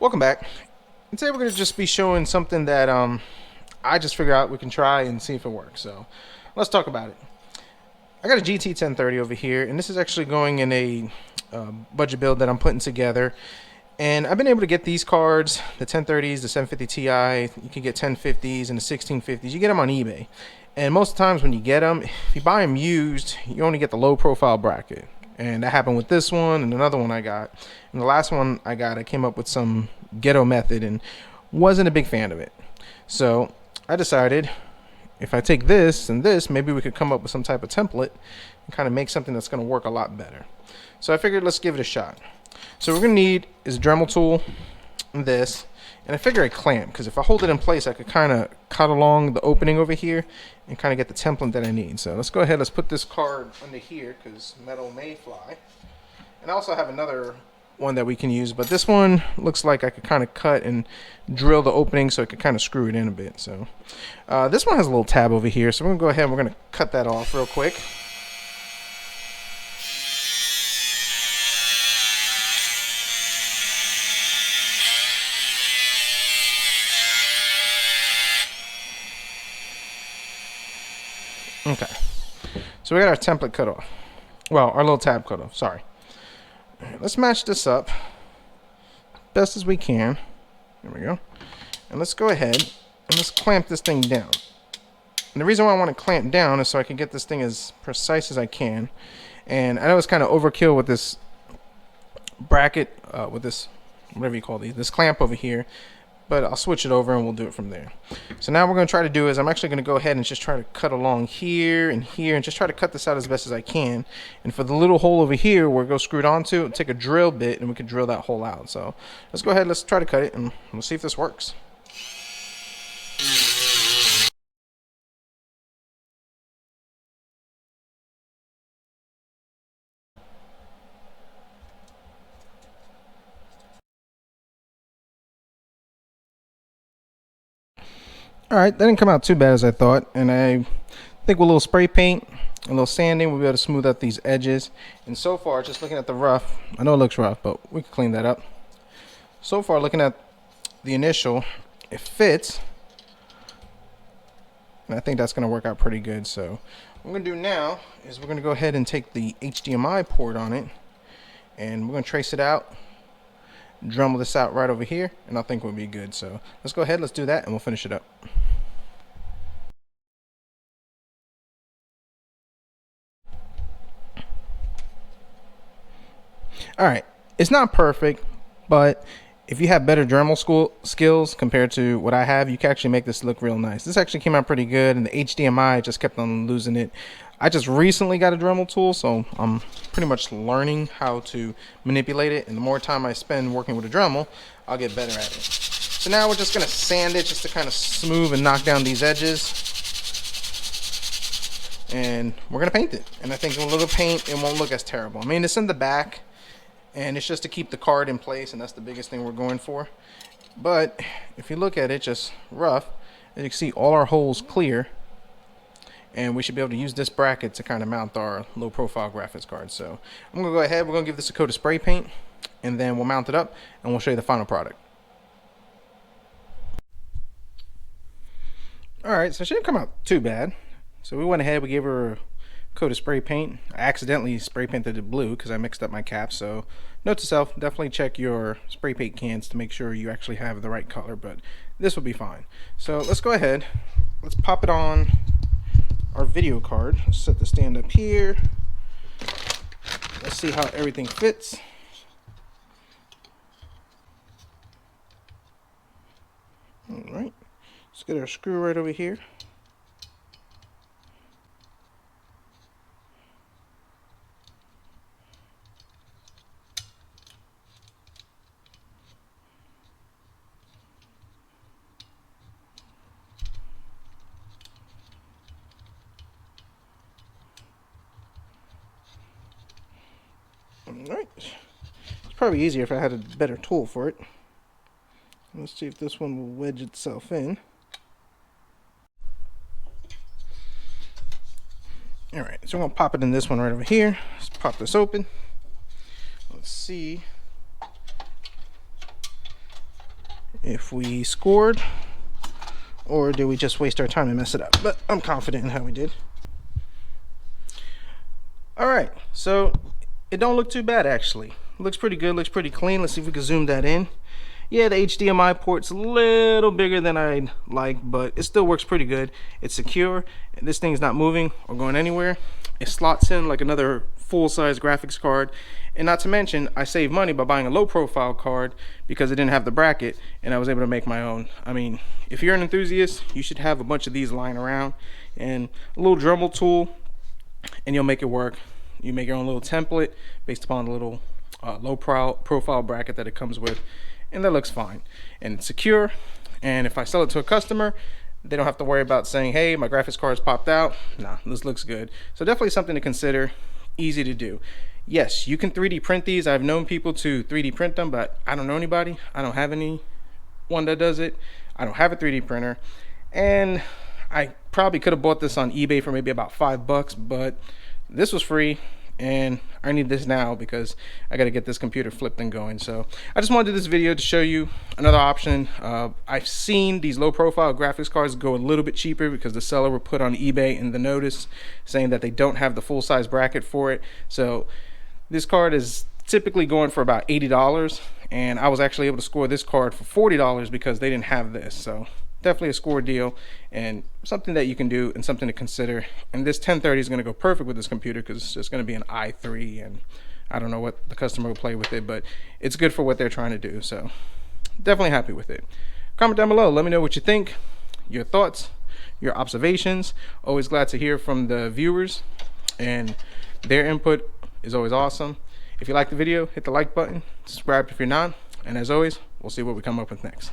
Welcome back. And today we're going to just be showing something that I just figured out we can try and see if it works. So let's talk about it. I got a GT 1030 over here, and this is actually going in a budget build that I'm putting together. And I've been able to get these cards, the 1030s, the 750 Ti. You can get 1050s and the 1650s. You get them on eBay. And most of the times when you get them, if you buy them used, you only get the low profile bracket. And that happened with this one and another one I got. And the last one I got, I came up with some ghetto method and wasn't a big fan of it. So I decided if I take this and this, maybe we could come up with some type of template and kind of make something that's going to work a lot better. So I figured let's give it a shot. So what we're going to need is a Dremel tool and this. And I figure a clamp, because if I hold it in place, I could kind of cut along the opening over here and kind of get the template that I need. So let's go ahead, let's put this card under here because metal may fly. And I also have another one that we can use, but this one looks like I could kind of cut and drill the opening so I could kind of screw it in a bit. So this one has a little tab over here, so we're going to go ahead and we're going to cut that off real quick. Okay, so we got our template cut off. Well, our little tab cut off, sorry. All right, let's match this up best as we can. There we go. And let's go ahead and let's clamp this thing down. And the reason why I want to clamp down is so I can get this thing as precise as I can. And I know it's kind of overkill with this bracket, with this, whatever you call these, this clamp over here. But I'll switch it over and we'll do it from there. So now what we're going to try to do is I'm actually going to go ahead and just try to cut along here and here and just try to cut this out as best as I can. And for the little hole over here where it goes screwed onto, take a drill bit and we can drill that hole out. So let's go ahead, let's try to cut it and we'll see if this works. Alright, that didn't come out too bad as I thought, and I think with a little spray paint, a little sanding, we'll be able to smooth out these edges. And so far, just looking at the rough, I know it looks rough, but we can clean that up. So far, looking at the initial, it fits, and I think that's going to work out pretty good. So what we're going to do now is we're going to go ahead and take the HDMI port on it, and we're going to trace it out, Dremel this out right over here, and I think we'll be good. So let's go ahead, let's do that, and we'll finish it up. Alright, it's not perfect, but if you have better Dremel skills compared to what I have, you can actually make this look real nice. This actually came out pretty good, and the HDMI just kept on losing it. I just recently got a Dremel tool, so I'm pretty much learning how to manipulate it, and the more time I spend working with a Dremel, I'll get better at it. So now we're just going to sand it just to kind of smooth and knock down these edges. And we're going to paint it. And I think with a little paint, it won't look as terrible. I mean, it's in the back, and it's just to keep the card in place, and that's the biggest thing we're going for. But if you look at it just rough, as you can see, all our holes clear, and we should be able to use this bracket to kind of mount our low profile graphics card. So I'm gonna go ahead, we're gonna give this a coat of spray paint, and then we'll mount it up and we'll show you the final product. Alright, so it shouldn't come out too bad. So we went ahead, we gave her a coat of spray paint. I accidentally spray painted it blue because I mixed up my cap. So note to self, definitely check your spray paint cans to make sure you actually have the right color, but this will be fine. So let's go ahead, let's pop it on our video card. Let's set the stand up here. Let's see how everything fits. All right, let's get our screw right over here. Alright, it's probably easier if I had a better tool for it. Let's see if this one will wedge itself in. Alright, so I'm going to pop it in this one right over here. Let's pop this open. Let's see if we scored or did we just waste our time and mess it up. But I'm confident in how we did. All right, so it don't look too bad actually. It looks pretty good, looks pretty clean. Let's see if we can zoom that in. Yeah, the HDMI port's a little bigger than I'd like, but it still works pretty good. It's secure, and this thing's not moving or going anywhere. It slots in like another full-size graphics card, and not to mention, I saved money by buying a low-profile card because it didn't have the bracket, and I was able to make my own. I mean, if you're an enthusiast, you should have a bunch of these lying around, and a little Dremel tool, and you'll make it work. You make your own little template based upon the little low-profile bracket that it comes with, and that looks fine, and it's secure. And if I sell it to a customer, they don't have to worry about saying, hey, my graphics card's popped out. Nah, this looks good. So definitely something to consider. Easy to do. Yes, you can 3D print these. I've known people to 3D print them, but I don't know anybody. I don't have anyone that does it. I don't have a 3D printer, and I probably could have bought this on eBay for maybe about $5, but this was free, and I need this now because I got to get this computer flipped and going. So I just wanted to do this video to show you another option. I've seen these low profile graphics cards go a little bit cheaper because the seller will put on eBay in the notice saying that they don't have the full size bracket for it. So this card is typically going for about $80, and I was actually able to score this card for $40 because they didn't have this. So definitely a score deal, and something that you can do and something to consider. And this 1030 is going to go perfect with this computer because it's just going to be an i3, and I don't know what the customer will play with it, but it's good for what they're trying to do. So definitely happy with it. Comment down below, let me know what you think, your thoughts, your observations. Always glad to hear from the viewers, and their input is always awesome. If you like the video, hit the like button, subscribe if you're not, and as always, we'll see what we come up with next.